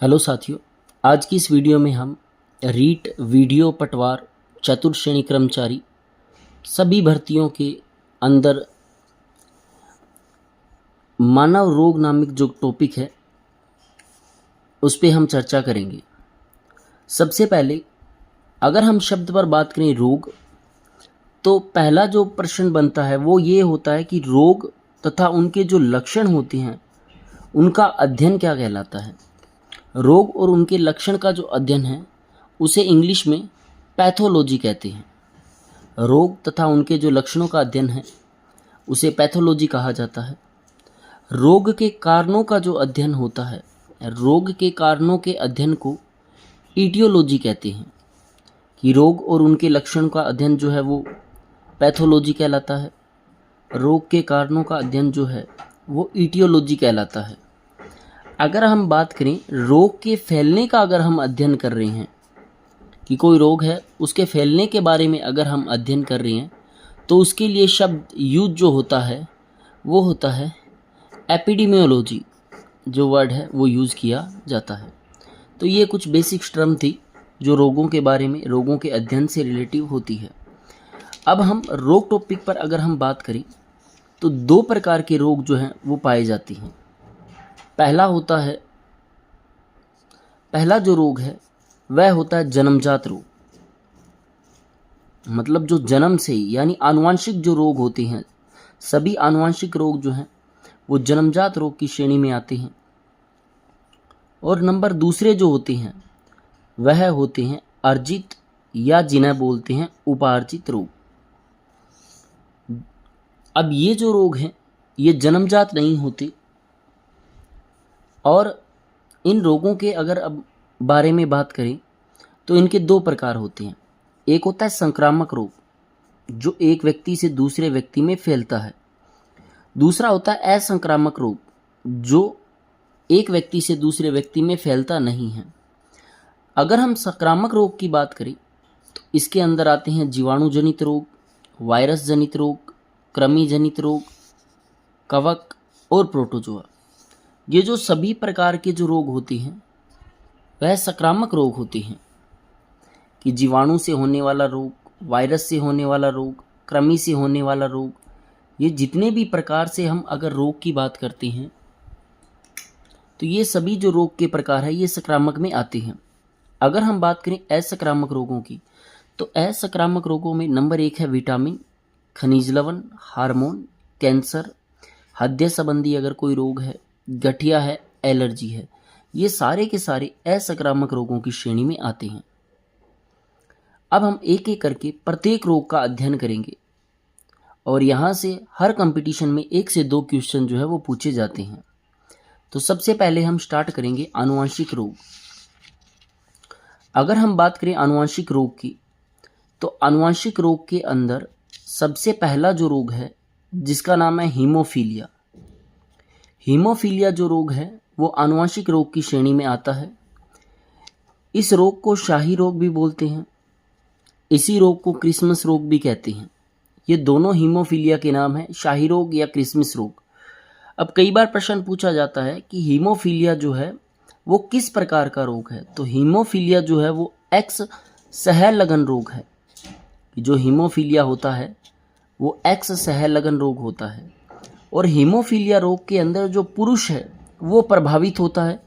Hello साथियों, आज की इस वीडियो में हम रीट वीडियो पटवार चतुर्थ श्रेणी कर्मचारी सभी भर्तियों के अंदर मानव रोग नामक जो टॉपिक है उस पे हम चर्चा करेंगे। सबसे पहले अगर हम शब्द पर बात करें रोग, तो पहला जो प्रश्न बनता है वो ये होता है कि रोग तथा उनके जो लक्षण होते हैं उनका अध्ययन क्या कहलाता है। रोग और उनके लक्षण का जो अध्ययन है उसे इंग्लिश में पैथोलॉजी कहते हैं। रोग तथा उनके जो लक्षणों का अध्ययन है उसे पैथोलॉजी कहा जाता है। रोग के कारणों का जो अध्ययन होता है, रोग के कारणों के अध्ययन को ईटियोलॉजी कहते हैं। कि रोग और उनके लक्षण का अध्ययन जो है वो पैथोलॉजी कहलाता है। रोग के कारणों का अध्ययन जो है वो ईटियोलॉजी कहलाता है। अगर हम बात करें रोग के फैलने का, अगर हम अध्ययन कर रहे हैं कि कोई रोग है उसके फैलने के बारे में अगर हम अध्ययन कर रहे हैं तो उसके लिए शब्द यूज जो होता है वो होता है एपिडेमियोलॉजी। जो वर्ड है वो यूज़ किया जाता है। तो ये कुछ बेसिक टर्म थी जो रोगों के बारे में, रोगों के अध्ययन से रिलेटिव होती है। अब हम रोग टॉपिक पर अगर हम बात करें तो दो प्रकार के रोग जो हैं वो पाए जाते हैं। पहला जो रोग है वह होता है जन्मजात रोग। मतलब जो जन्म से ही, यानी आनुवंशिक जो रोग होते हैं, सभी आनुवंशिक रोग जो हैं वो जन्मजात रोग की श्रेणी में आते हैं। और नंबर दूसरे जो होते हैं वह होते हैं अर्जित, या जिन्हें बोलते हैं उपार्जित रोग। अब ये जो रोग हैं ये जन्मजात नहीं होते, और इन रोगों के अगर अब बारे में बात करें तो इनके दो प्रकार होते हैं। एक होता है संक्रामक रोग जो एक व्यक्ति से दूसरे व्यक्ति में फैलता है। दूसरा होता है असंक्रामक रोग जो एक व्यक्ति से दूसरे व्यक्ति में फैलता नहीं है। अगर हम संक्रामक रोग की बात करें तो इसके अंदर आते हैं जीवाणु जनित रोग, वायरस जनित रोग, कृमि जनित रोग, कवक और प्रोटोजोआ। ये जो सभी प्रकार के जो रोग होते हैं वह संक्रामक रोग होते हैं। कि जीवाणु से होने वाला रोग, वायरस से होने वाला रोग, कृमि से होने वाला रोग, ये जितने भी प्रकार से हम अगर रोग की बात करते हैं तो ये सभी जो रोग के प्रकार है ये संक्रामक में आते हैं। अगर हम बात करें असंक्रामक रोगों की तो असंक्रामक रोगों में नंबर 1 है विटामिन, खनिज लवण, हार्मोन, कैंसर, हृदय संबंधी अगर कोई रोग है, गठिया है, एलर्जी है, ये सारे के सारे असंक्रामक रोगों की श्रेणी में आते हैं। अब हम एक एक करके प्रत्येक रोग का अध्ययन करेंगे और यहाँ से हर कंपटीशन में 1 से 2 क्वेश्चन जो है वो पूछे जाते हैं। तो सबसे पहले हम स्टार्ट करेंगे आनुवंशिक रोग। अगर हम बात करें आनुवंशिक रोग की तो आनुवंशिक रोग के अंदर सबसे पहला जो रोग है जिसका नाम है हीमोफीलिया। हीमोफीलिया जो रोग है वो आनुवंशिक रोग की श्रेणी में आता है। इस रोग को शाही रोग भी बोलते हैं। इसी रोग को क्रिसमस रोग भी कहते हैं। ये दोनों हीमोफीलिया के नाम है, शाही रोग या क्रिसमस रोग। अब कई बार प्रश्न पूछा जाता है कि हीमोफीलिया जो है वो किस प्रकार का रोग है। तो हीमोफीलिया जो है वो एक्स सहलगन रोग है। जो हीमोफीलिया होता है वो एक्स सहलगन रोग होता है। और हीमोफीलिया रोग के अंदर जो पुरुष है वो प्रभावित होता है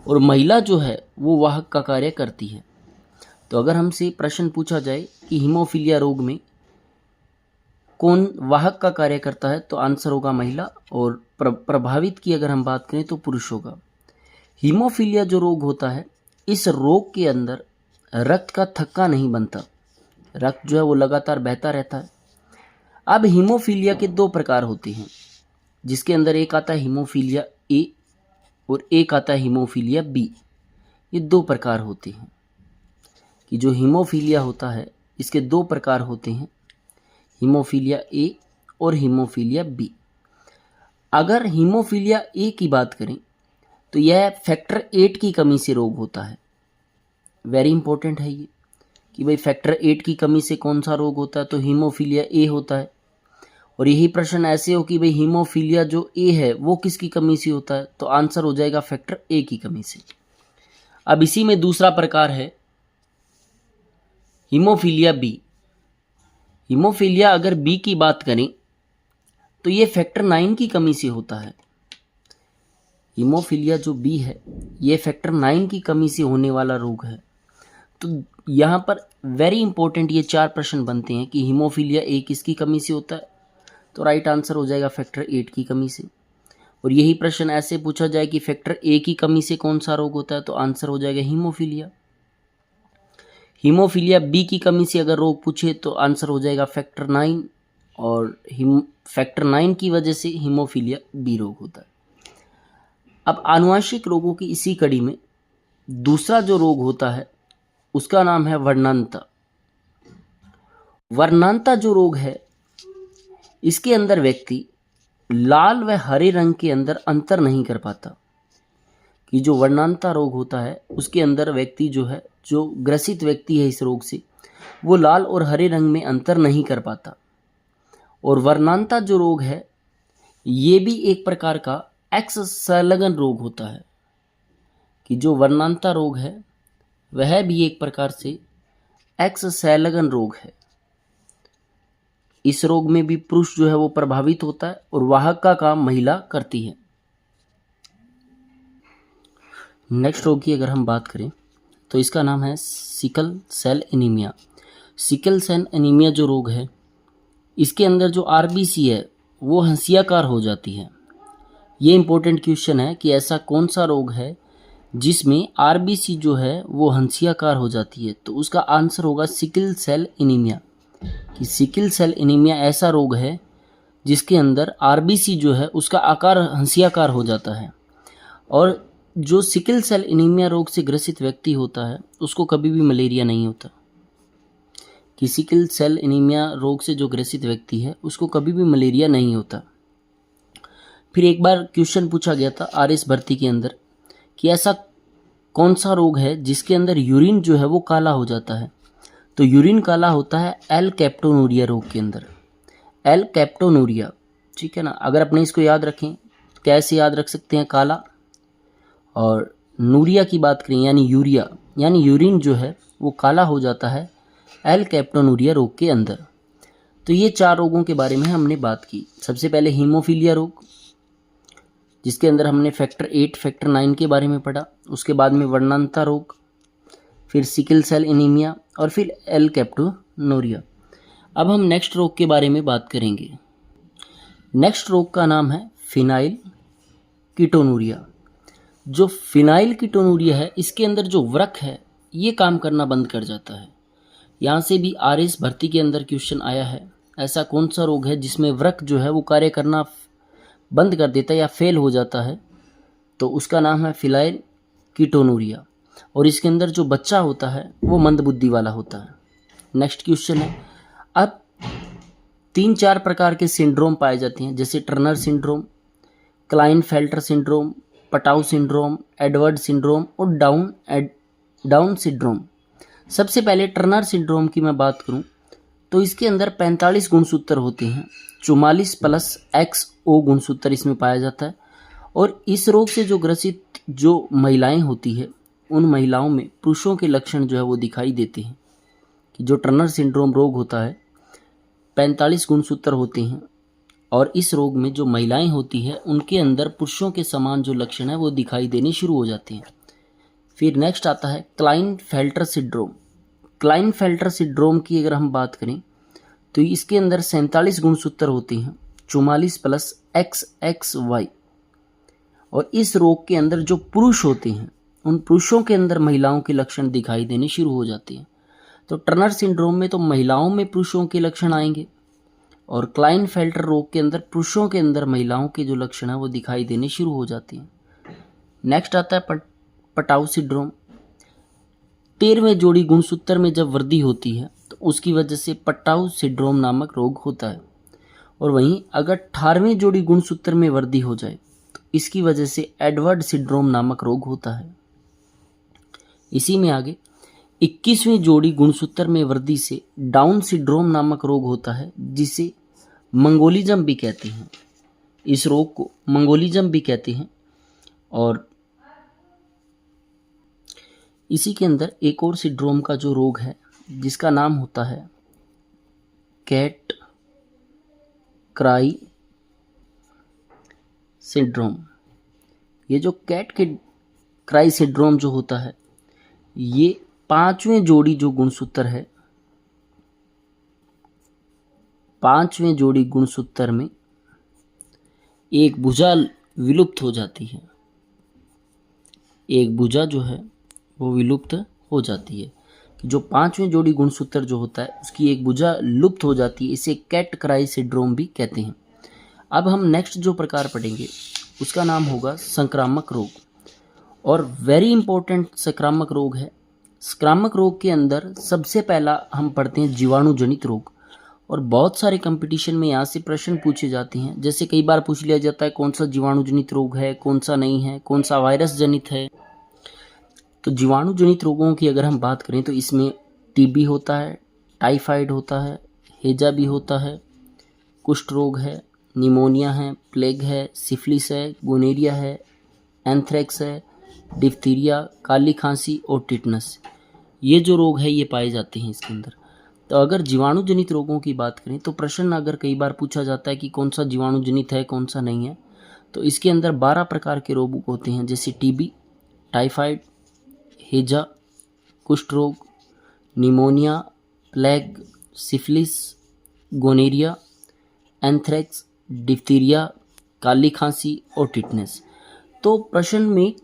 और महिला जो है वो वाहक का कार्य करती है। तो अगर हमसे प्रश्न पूछा जाए कि हीमोफीलिया रोग में कौन वाहक का कार्य करता है तो आंसर होगा महिला, और प्रभावित की अगर हम बात करें तो पुरुष होगा। हीमोफीलिया जो रोग होता है इस रोग के अंदर रक्त का थक्का नहीं बनता, रक्त जो है वो लगातार बहता रहता है। अब हीमोफीलिया के 2 प्रकार होते हैं जिसके अंदर एक आता है हीमोफीलिया ए और एक आता है हीमोफीलिया बी। ये 2 प्रकार होते हैं। कि जो हीमोफीलिया होता है इसके 2 प्रकार होते हैं, हीमोफीलिया ए और हीमोफीलिया बी। अगर हीमोफीलिया ए की बात करें तो यह फैक्टर 8 की कमी से रोग होता है। वेरी इंपॉर्टेंट है ये कि भाई फैक्टर 8 की कमी से कौन सा रोग होता है, तो हीमोफीलिया ए होता है। और यही प्रश्न ऐसे हो कि भाई हीमोफीलिया जो ए है वो किसकी कमी से होता है, तो आंसर हो जाएगा फैक्टर ए की कमी से। अब इसी में दूसरा प्रकार है हीमोफीलिया बी। हीमोफीलिया अगर बी की बात करें तो ये फैक्टर 9 की कमी से होता है। हीमोफीलिया जो बी है ये फैक्टर 9 की कमी से होने वाला रोग है। तो यहाँ पर वेरी इंपॉर्टेंट ये 4 प्रश्न बनते हैं कि हीमोफीलिया ए किसकी कमी से होता है, तो राइट आंसर हो जाएगा फैक्टर 8 की कमी से। और यही प्रश्न ऐसे पूछा जाए कि फैक्टर ए की कमी से कौन सा रोग होता है, तो आंसर हो जाएगा हीमोफीलिया। हीमोफीलिया बी की कमी से अगर रोग पूछे तो आंसर हो जाएगा फैक्टर 9, और फैक्टर 9 की वजह से हीमोफीलिया बी रोग होता है। अब आनुवंशिक रोगों की इसी कड़ी में दूसरा जो रोग होता है उसका नाम है वर्णांता। वर्णांता जो रोग है इसके अंदर व्यक्ति लाल व हरे रंग के अंदर अंतर नहीं कर पाता। कि जो वर्णांता रोग होता है उसके अंदर व्यक्ति जो है, जो ग्रसित व्यक्ति है इस रोग से, वो लाल और हरे रंग में अंतर नहीं कर पाता। और वर्णांता जो रोग है ये भी एक प्रकार का एक्स संलग्न रोग होता है। कि जो वर्णांता रोग है वह भी एक प्रकार से एक्स संलग्न रोग है। इस रोग में भी पुरुष जो है वो प्रभावित होता है और वाहक का काम महिला करती है। नेक्स्ट रोग की अगर हम बात करें तो इसका नाम है sickle cell anaemia. Sickle cell anaemia जो रोग है इसके अंदर जो आरबीसी है वो हंसियाकार हो जाती है। ये इंपॉर्टेंट क्वेश्चन है कि ऐसा कौन सा रोग है जिसमें आरबीसी जो है वो हंसियाकार हो जाती है, तो उसका आंसर होगा सिकल सेल एनीमिया। कि सिकल सेल एनीमिया ऐसा रोग है जिसके अंदर आरबीसी जो है उसका आकार हंसियाकार हो जाता है। और जो सिकल सेल एनीमिया रोग से ग्रसित व्यक्ति होता है उसको कभी भी मलेरिया नहीं होता। कि सिकल सेल एनीमिया रोग से जो ग्रसित व्यक्ति है उसको कभी भी मलेरिया नहीं होता। फिर एक बार क्वेश्चन पूछा गया था आरएस भर्ती के अंदर कि ऐसा कौन सा रोग है जिसके अंदर यूरिन जो है वो काला हो जाता है, तो यूरिन काला होता है एल कैप्टोनूरिया रोग के अंदर। एल कैप्टोनूरिया, ठीक है ना। अगर अपने इसको याद रखें, कैसे याद रख सकते हैं, काला और नूरिया की बात करें यानी यूरिया, यानी यूरिन जो है वो काला हो जाता है एल कैप्टोनूरिया रोग के अंदर। तो ये 4 रोगों के बारे में हमने बात की। सबसे पहले हीमोफीलिया रोग जिसके अंदर हमने फैक्टर 8 फैक्टर 9 के बारे में पढ़ा। उसके बाद में वर्णांता रोग, फिर सिकल सेल एनीमिया और फिर एल कैप्टोनूरिया। अब हम नेक्स्ट रोग के बारे में बात करेंगे। नेक्स्ट रोग का नाम है फिनाइल कीटोनूरिया। जो फिनाइल कीटोनूरिया है इसके अंदर जो वृक्क है ये काम करना बंद कर जाता है। यहाँ से भी आरएस भर्ती के अंदर क्वेश्चन आया है, ऐसा कौन सा रोग है जिसमें वृक्क जो है वो कार्य करना बंद कर देता है या फेल हो जाता है, तो उसका नाम है फिनाइल कीटोनूरिया। और इसके अंदर जो बच्चा होता है वो मंदबुद्धि वाला होता है। नेक्स्ट क्वेश्चन है, अब 3-4 प्रकार के सिंड्रोम पाए जाते हैं, जैसे Turner syndrome, Klinefelter syndrome, Patau syndrome, Edward syndrome और डाउन सिंड्रोम। सबसे पहले टर्नर सिंड्रोम की मैं बात करूं तो इसके अंदर 45 गुणसूत्र होते हैं, 44 प्लस XO गुणसूत्र इसमें पाया जाता है। और इस रोग से जो ग्रसित जो महिलाएं होती है उन महिलाओं में पुरुषों के लक्षण जो है वो दिखाई देते हैं। कि जो टर्नर सिंड्रोम रोग होता है 45 गुणसूत्र होते हैं और इस रोग में जो महिलाएं होती है उनके अंदर पुरुषों के समान जो लक्षण है वो दिखाई देने शुरू हो जाते हैं। फिर नेक्स्ट आता है क्लाइनफेल्टर सिंड्रोम। क्लाइनफेल्टर सिंड्रोम की अगर हम बात करें तो इसके अंदर 47 गुणसूत्र होते हैं, 44 प्लस XXY। और इस रोग के अंदर जो पुरुष होते हैं उन पुरुषों के अंदर महिलाओं के लक्षण दिखाई देने शुरू हो जाते हैं। तो टर्नर सिंड्रोम में तो महिलाओं में पुरुषों के लक्षण आएंगे और क्लाइनफेल्टर रोग के अंदर पुरुषों के अंदर महिलाओं के जो लक्षण है वो दिखाई देने शुरू हो जाते हैं। नेक्स्ट आता है पटाउ सिंड्रोम। 13वें जोड़ी गुणसूत्र में जब वृद्धि होती है तो उसकी वजह से पटाउ सिंड्रोम नामक रोग होता है। और वहीं अगर 18वें जोड़ी गुणसूत्र में वृद्धि हो जाए तो इसकी वजह से एडवर्ड सिंड्रोम नामक रोग होता है। इसी में आगे 21वीं जोड़ी गुणसूत्र में वृद्धि से डाउन सिंड्रोम नामक रोग होता है, जिसे मंगोलिज्म भी कहते हैं। इस रोग को मंगोलिज्म भी कहते हैं। और इसी के अंदर एक और सिंड्रोम का जो रोग है जिसका नाम होता है कैट क्राई सिंड्रोम। ये जो कैट के क्राई सिंड्रोम जो होता है, ये पांचवें जोड़ी जो गुणसूत्र है, पांचवें जोड़ी गुणसूत्र में एक भुजा विलुप्त हो जाती है। एक भुजा जो है वो विलुप्त हो जाती है। जो पांचवें जोड़ी गुणसूत्र जो होता है उसकी एक भुजा लुप्त हो जाती है। इसे कैट क्राई सिंड्रोम भी कहते हैं। अब हम नेक्स्ट जो प्रकार पढ़ेंगे उसका नाम होगा संक्रामक रोग, और वेरी इंपॉर्टेंट संक्रामक रोग है। संक्रामक रोग के अंदर सबसे पहला हम पढ़ते हैं जीवाणु जनित रोग, और बहुत सारे कंपटीशन में यहाँ से प्रश्न पूछे जाते हैं। जैसे कई बार पूछ लिया जाता है कौन सा जीवाणु जनित रोग है, कौन सा नहीं है, कौन सा वायरस जनित है। तो जीवाणु जनित रोगों की अगर हम बात करें तो इसमें टीबी होता है, टाइफाइड होता है, हैजा भी होता है, कुष्ठ रोग है, निमोनिया है, प्लेग है, सिफिलिस है, गोनेरिया है, एंथ्रेक्स है, डिप्थीरिया, काली खांसी और टिटनस। ये जो रोग है ये पाए जाते हैं इसके अंदर। तो अगर जीवाणु जनित रोगों की बात करें तो प्रश्न अगर कई बार पूछा जाता है कि कौन सा जीवाणु जनित है, कौन सा नहीं है, तो इसके अंदर 12 प्रकार के रोग होते हैं, जैसे टीबी, टाइफाइड, हैजा, कुष्ठ रोग, pneumonia, plague, syphilis, gonorrhoea, anthrax, diphtheria, काली खांसी और टिटनेस। तो प्रश्न में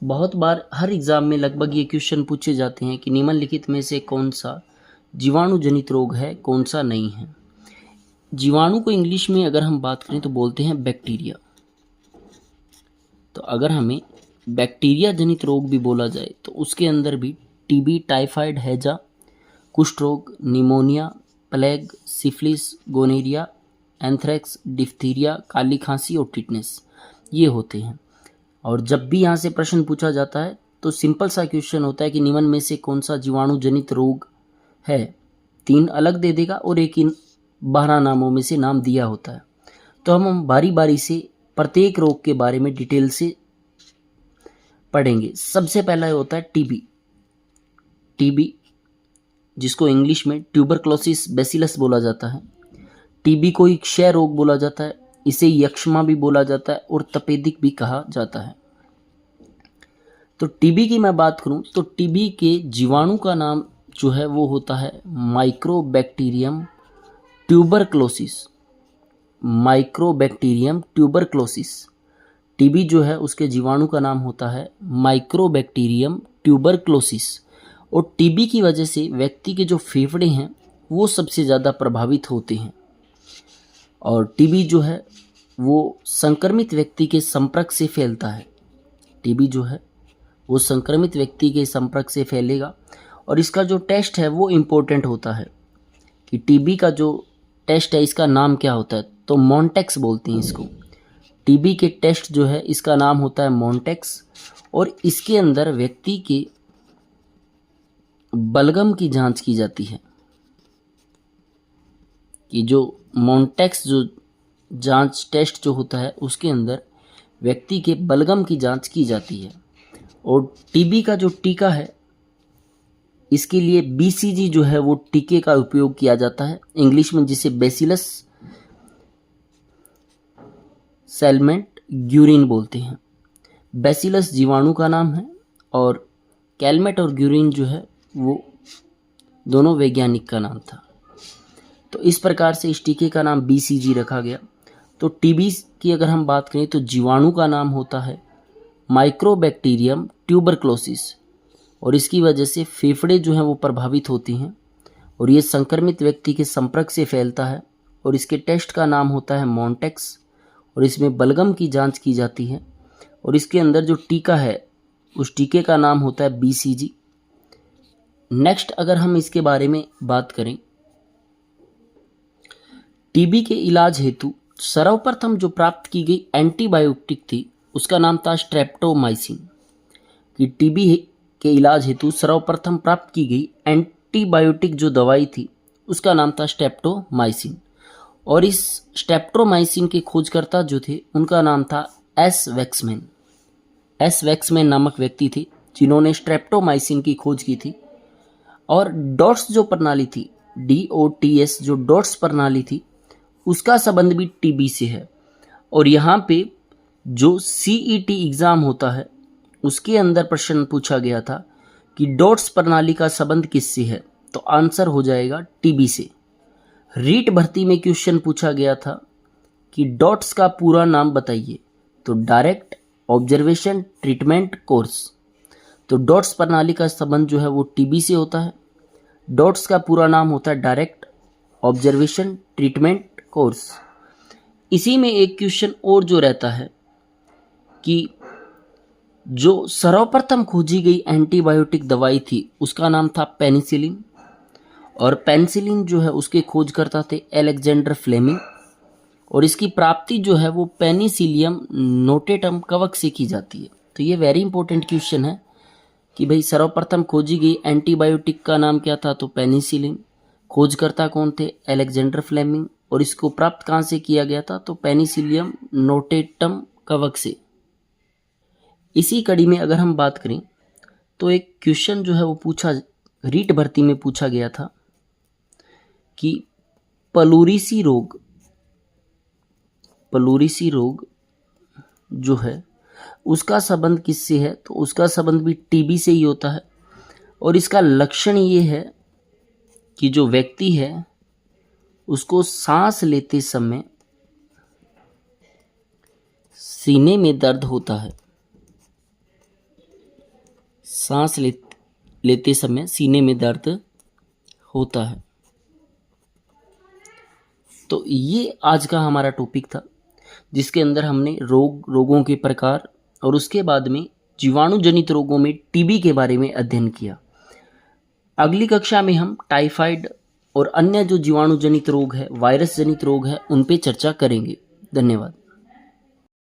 बहुत बार हर एग्ज़ाम में लगभग ये क्वेश्चन पूछे जाते हैं कि निम्नलिखित में से कौन सा जीवाणु जनित रोग है, कौन सा नहीं है। जीवाणु को इंग्लिश में अगर हम बात करें तो बोलते हैं बैक्टीरिया। तो अगर हमें बैक्टीरिया जनित रोग भी बोला जाए तो उसके अंदर भी टीबी, टाइफाइड, हैजा, कुष्ठ रोग, pneumonia, plague, syphilis, gonorrhoea, anthrax, diphtheria, काली खांसी और टिटनेस ये होते हैं। और जब भी यहाँ से प्रश्न पूछा जाता है तो सिंपल सा क्वेश्चन होता है कि निम्न में से कौन सा जीवाणु जनित रोग है। 3 अलग दे देगा और एक इन 12 नामों में से नाम दिया होता है। तो हम बारी बारी से प्रत्येक रोग के बारे में डिटेल से पढ़ेंगे। सबसे पहला होता है टीबी। टीबी जिसको इंग्लिश में ट्यूबरक्लोसिस बैसिलस बोला जाता है। टीबी को एक क्षय रोग बोला जाता है, इसे यक्ष्मा भी बोला जाता है और तपेदिक भी कहा जाता है। तो टीबी की मैं बात करूं तो टीबी के जीवाणु का नाम जो है वो होता है mycobacterium tuberculosis. Mycobacterium tuberculosis. TB जो है उसके जीवाणु का नाम होता है माइक्रोबैक्टीरियम ट्यूबरक्लोसिस। और टीबी की वजह से व्यक्ति के जो फेफड़े हैं वो सबसे ज़्यादा प्रभावित होते हैं। और टीबी जो है वो संक्रमित व्यक्ति के संपर्क से फैलता है। टीबी जो है वो संक्रमित व्यक्ति के संपर्क से फैलेगा। और इसका जो टेस्ट है वो इम्पोर्टेंट होता है कि टीबी का जो टेस्ट है इसका नाम क्या होता है, तो मॉन्टेक्स बोलते हैं इसको। टीबी के टेस्ट जो है इसका नाम होता है मॉन्टेक्स। और इसके अंदर व्यक्ति के बलगम की जांच की जाती है कि जो मॉन्टेक्स जो जांच टेस्ट जो होता है उसके अंदर व्यक्ति के बलगम की जांच की जाती है। और टीबी का जो टीका है इसके लिए बीसीजी जो है वो टीके का उपयोग किया जाता है, इंग्लिश में जिसे बैसिलस सेलमेंट ग्यूरिन बोलते हैं। बैसिलस जीवाणु का नाम है और कैलमेट और ग्यूरिन जो है वो दोनों वैज्ञानिक का नाम था। तो इस प्रकार से इस टीके का नाम बीसीजी रखा गया। तो टीबी की अगर हम बात करें तो जीवाणु का नाम होता है माइक्रोबैक्टीरियम ट्यूबरक्लोसिस। और इसकी वजह से फेफड़े जो हैं वो प्रभावित होती हैं और ये संक्रमित व्यक्ति के संपर्क से फैलता है। और इसके टेस्ट का नाम होता है मॉन्टेक्स और इसमें बलगम की जांच की जाती है। और इसके अंदर जो टीका है उस टीके का नाम होता है बीसीजी। नेक्स्ट अगर हम इसके बारे में बात करें, टीबी के इलाज हेतु सर्वप्रथम जो प्राप्त की गई एंटीबायोटिक थी उसका नाम था स्ट्रेप्टोमाइसिन। कि टीबी के इलाज हेतु सर्वप्रथम प्राप्त की गई एंटीबायोटिक जो दवाई थी उसका नाम था स्ट्रेप्टोमाइसिन। और इस स्ट्रेप्टोमाइसिन के खोजकर्ता जो थे उनका नाम था एस वैक्समैन। एस वैक्समैन नामक व्यक्ति थे जिन्होंने स्ट्रेप्टोमाइसिन की खोज की थी। और डॉट्स जो प्रणाली थी, DOTS जो डॉट्स प्रणाली थी, उसका संबंध भी टीबी से है। और यहाँ पे जो CET एग्ज़ाम होता है उसके अंदर प्रश्न पूछा गया था कि डॉट्स प्रणाली का संबंध किससे है, तो आंसर हो जाएगा टीबी से। रीट भर्ती में क्वेश्चन पूछा गया था कि डॉट्स का पूरा नाम बताइए, तो डायरेक्ट ऑब्जर्वेशन ट्रीटमेंट कोर्स। तो डॉट्स प्रणाली का संबंध जो है वो टीबी से होता है। डॉट्स का पूरा नाम होता है डायरेक्ट ऑब्जर्वेशन ट्रीटमेंट कोर्स। इसी में एक क्वेश्चन और जो रहता है कि जो सर्वप्रथम खोजी गई एंटीबायोटिक दवाई थी उसका नाम था पेनिसिलिन, और पेनिसिलिन जो है उसके खोजकर्ता थे अलेक्जेंडर फ्लेमिंग, और इसकी प्राप्ति जो है वो पेनिसिलियम नोटेटम कवक से की जाती है। तो ये वेरी इंपॉर्टेंट क्वेश्चन है कि भाई सर्वप्रथम खोजी गई एंटीबायोटिक का नाम क्या था, तो पेनिसिलिन। खोजकर्ता कौन थे, अलेक्जेंडर फ्लेमिंग, और इसको प्राप्त कहाँ से किया गया था, तो पेनिसिलियम नोटेटम कवक से। इसी कड़ी में अगर हम बात करें तो एक क्वेश्चन जो है वो पूछा, रीट भर्ती में पूछा गया था कि प्लूरिसी रोग जो है उसका संबंध किससे है, तो उसका संबंध भी टीबी से ही होता है। और इसका लक्षण ये है कि जो व्यक्ति है उसको सांस लेते समय सीने में दर्द होता है, सांस लेते समय सीने में दर्द होता है। तो ये आज का हमारा टॉपिक था, जिसके अंदर हमने रोगों के प्रकार और उसके बाद में जीवाणु जनित रोगों में टीबी के बारे में अध्ययन किया। अगली कक्षा में हम टाइफाइड और अन्य जो जीवाणु जनित रोग है, वायरस जनित रोग है, उन पे चर्चा करेंगे। धन्यवाद।